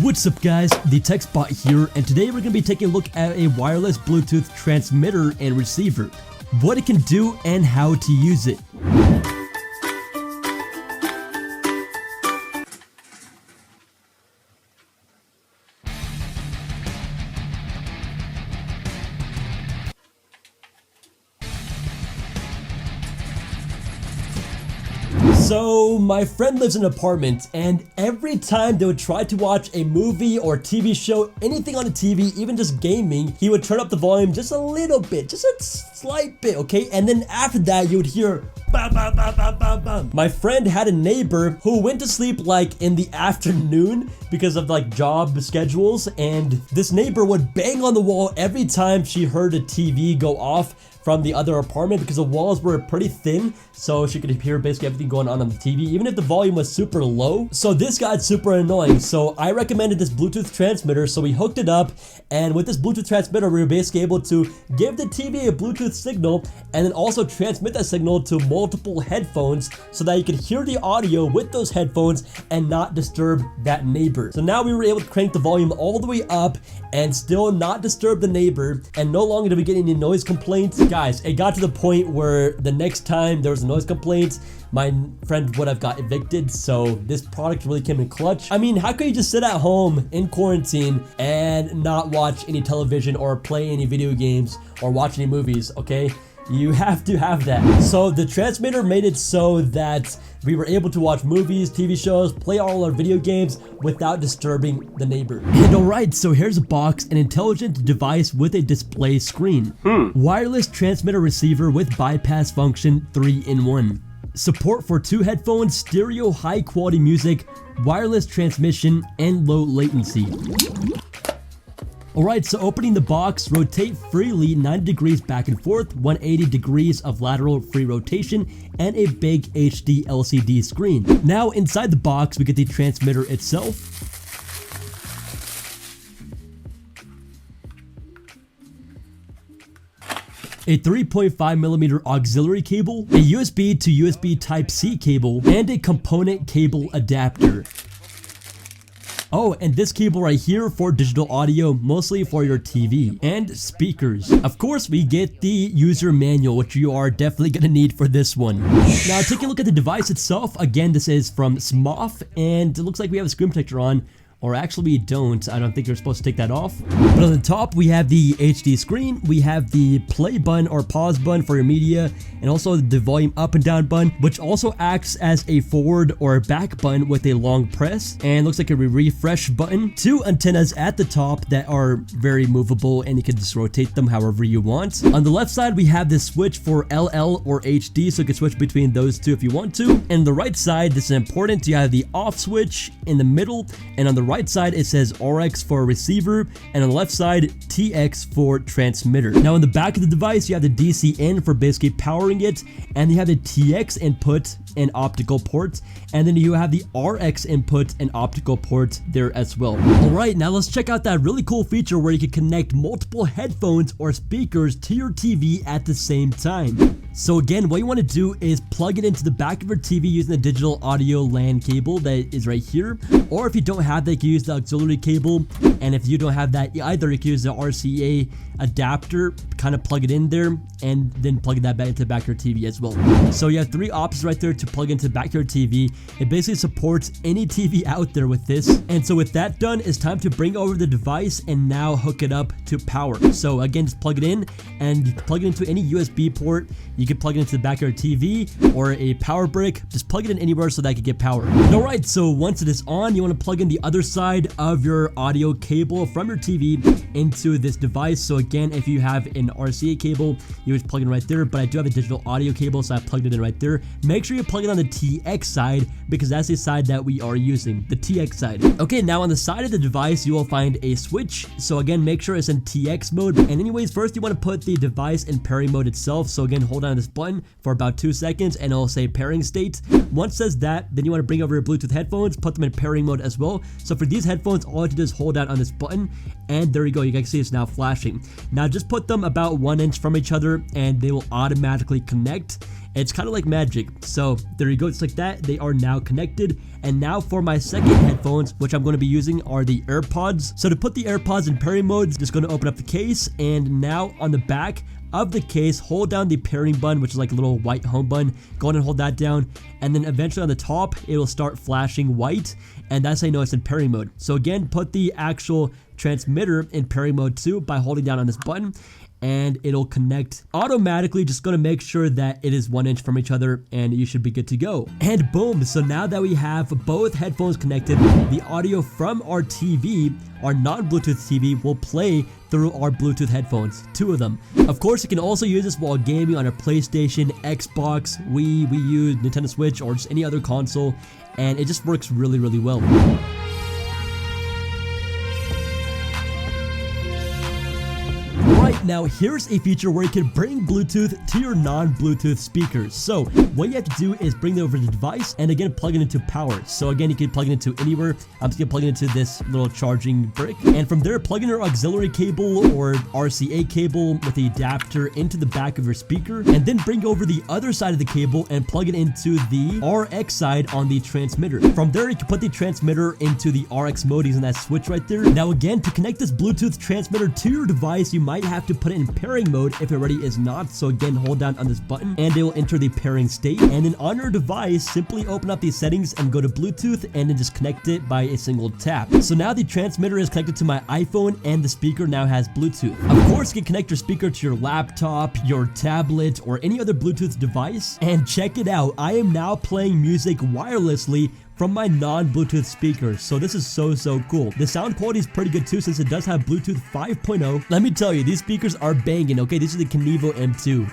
What's up guys, the TechSpot here, and today we're going to be taking a look at a wireless Bluetooth transmitter and receiver, what it can do and how to use it. So my friend lives in an apartment, and every time they would try to watch a movie or TV show, anything on the TV, even just gaming, he would turn up the volume just a little bit, just a slight bit, okay? And then after that, you would hear bam, bam, bam, bam, bam, bam. My friend had a neighbor who went to sleep like in the afternoon because of like job schedules, and this neighbor would bang on the wall every time she heard a TV go off from the other apartment because the walls were pretty thin, so she could hear basically everything going on the TV, even if the volume was super low. So this got super annoying. So I recommended this Bluetooth transmitter, so we hooked it up, and with this Bluetooth transmitter, we were basically able to give the TV a Bluetooth signal and then also transmit that signal to multiple headphones so that you could hear the audio with those headphones and not disturb that neighbor. So now we were able to crank the volume all the way up and still not disturb the neighbor, and no longer did we get any noise complaints. Guys, it got to the point where the next time there was a noise complaint, my friend would have got evicted, so this product really came in clutch. I mean, how could you just sit at home in quarantine and not watch any television or play any video games or watch any movies, okay? You have to have that. So the transmitter made it so that we were able to watch movies, TV shows, play all our video games without disturbing the neighbor. And alright, so here's a box, an intelligent device with a display screen. Wireless transmitter receiver with bypass function 3-in-1. Support for 2 headphones, stereo high quality music, wireless transmission, and low latency. Alright, so opening the box, rotate freely 90 degrees back and forth, 180 degrees of lateral free rotation, and a big HD LCD screen. Now inside the box, we get the transmitter itself. A 3.5mm auxiliary cable, a USB to USB Type-C cable, and a component cable adapter. Oh, and this cable right here for digital audio, mostly for your TV, and speakers. Of course, we get the user manual, which you are definitely gonna need for this one. Now, taking a look at the device itself, again, this is from SMOF, and it looks like we have a screen protector on. Or actually we don't. I don't think you're supposed to take that off. But on the top, we have the HD screen, we have the play button or pause button for your media, and also the volume up and down button, which also acts as a forward or back button with a long press, and looks like a refresh button. 2 antennas at the top that are very movable, and you can just rotate them however you want. On the left side, we have this switch for LL or HD, so you can switch between those two if you want to. And the right side, this is important, you have the off switch in the middle, and on the right side it says RX for receiver, and on the left side TX for transmitter. Now in the back of the device, you have the DC in for basically powering it, and you have the TX input and optical port, and then you have the RX input and optical port there as well. Alright, now let's check out that really cool feature where you can connect multiple headphones or speakers to your TV at the same time. So again, what you want to do is plug it into the back of your TV using the digital audio LAN cable that is right here, or if you don't have that, you can use the auxiliary cable, and if you don't have that either, you can use the RCA adapter, kind of plug it in there, and then plug that back into the back of your TV as well. So you have 3 options right there to plug into the back of your TV. It basically supports any TV out there with this. And so with that done, it's time to bring over the device and now hook it up to power. So again, just plug it in, and you can plug it into any USB port. You can plug it into the back of your TV or a power brick. Just plug it in anywhere so that it can get power. Alright, so once it is on, you want to plug in the other side of your audio cable from your TV into this device. So again, if you have an RCA cable, you just plug it in right there, but I do have a digital audio cable, so I plugged it in right there. Make sure you plug it on the TX side because that's the side that we are using, the TX side. Okay, now on the side of the device, you will find a switch. So again, make sure it's in TX mode. And anyways, first you want to put the device in pairing mode itself. So again, hold on this button for about 2 seconds and it'll say pairing state. Once it says that, then you want to bring over your Bluetooth headphones, put them in pairing mode as well. So for these headphones, all you have to do is hold down on this button, and there you go. You can see it's now flashing. Now just put them about 1 inch from each other and they will automatically connect. It's kind of like magic. So there you go, just like that. They are now connected. And now for my second headphones, which I'm going to be using, are the AirPods. So to put the AirPods in pairing mode, just going to open up the case, and now on the back of the case, hold down the pairing button, which is like a little white home button. Go ahead and hold that down, and then eventually on the top it will start flashing white, and that's how you know it's in pairing mode. So again, put the actual transmitter in pairing mode too by holding down on this button, and it'll connect automatically. Just gonna make sure that it is 1 inch from each other, and you should be good to go. And boom, so now that we have both headphones connected, the audio from our TV, our non-Bluetooth TV, will play through our Bluetooth headphones, 2 of them. Of course, you can also use this while gaming on a PlayStation, Xbox, Wii U, Nintendo Switch, or just any other console, and it just works really, really well. Right, now here's a feature where you can bring Bluetooth to your non-Bluetooth speakers. So what you have to do is bring them over to the device and again plug it into power. So again, you can plug it into anywhere. I'm just gonna plug it into this little charging brick, and from there plug in your auxiliary cable or RCA cable with the adapter into the back of your speaker, and then bring over the other side of the cable and plug it into the RX side on the transmitter. From there, you can put the transmitter into the RX mode using that switch right there. Now again, to connect this Bluetooth transmitter to your device, you might have to put it in pairing mode if it already is not. So again, hold down on this button and it will enter the pairing state, and then on your device simply open up the settings and go to Bluetooth and then just connect it by a single tap. So now the transmitter is connected to my iPhone and the speaker now has Bluetooth. Of course, you can connect your speaker to your laptop, your tablet, or any other Bluetooth device, and check it out, I am now playing music wirelessly from my non-Bluetooth speakers. So this is so cool. The sound quality is pretty good too, since it does have Bluetooth 5.0. Let me tell you, these speakers are banging. Okay, these are the Kenevo M2.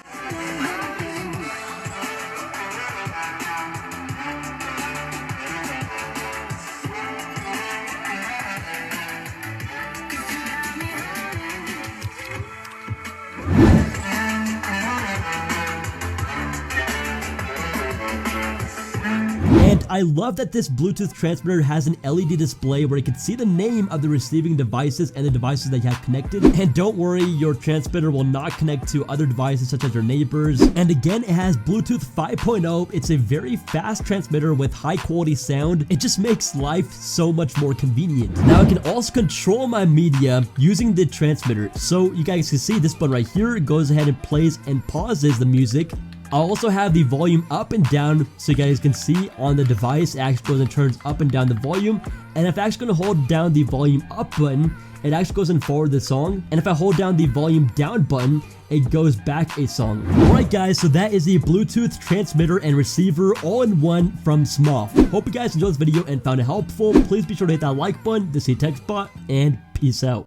I love that this Bluetooth transmitter has an LED display where you can see the name of the receiving devices and the devices that you have connected. And don't worry, your transmitter will not connect to other devices such as your neighbors. And again, it has Bluetooth 5.0. It's a very fast transmitter with high quality sound. It just makes life so much more convenient. Now I can also control my media using the transmitter. So you guys can see this button right here. It goes ahead and plays and pauses the music. I also have the volume up and down, so you guys can see on the device it actually goes and turns up and down the volume. And if I'm actually going to hold down the volume up button, it actually goes and forward the song. And if I hold down the volume down button, it goes back a song. Alright guys, so that is the Bluetooth transmitter and receiver all in one from SMOF. Hope you guys enjoyed this video and found it helpful. Please be sure to hit that like button, the text bot, and peace out.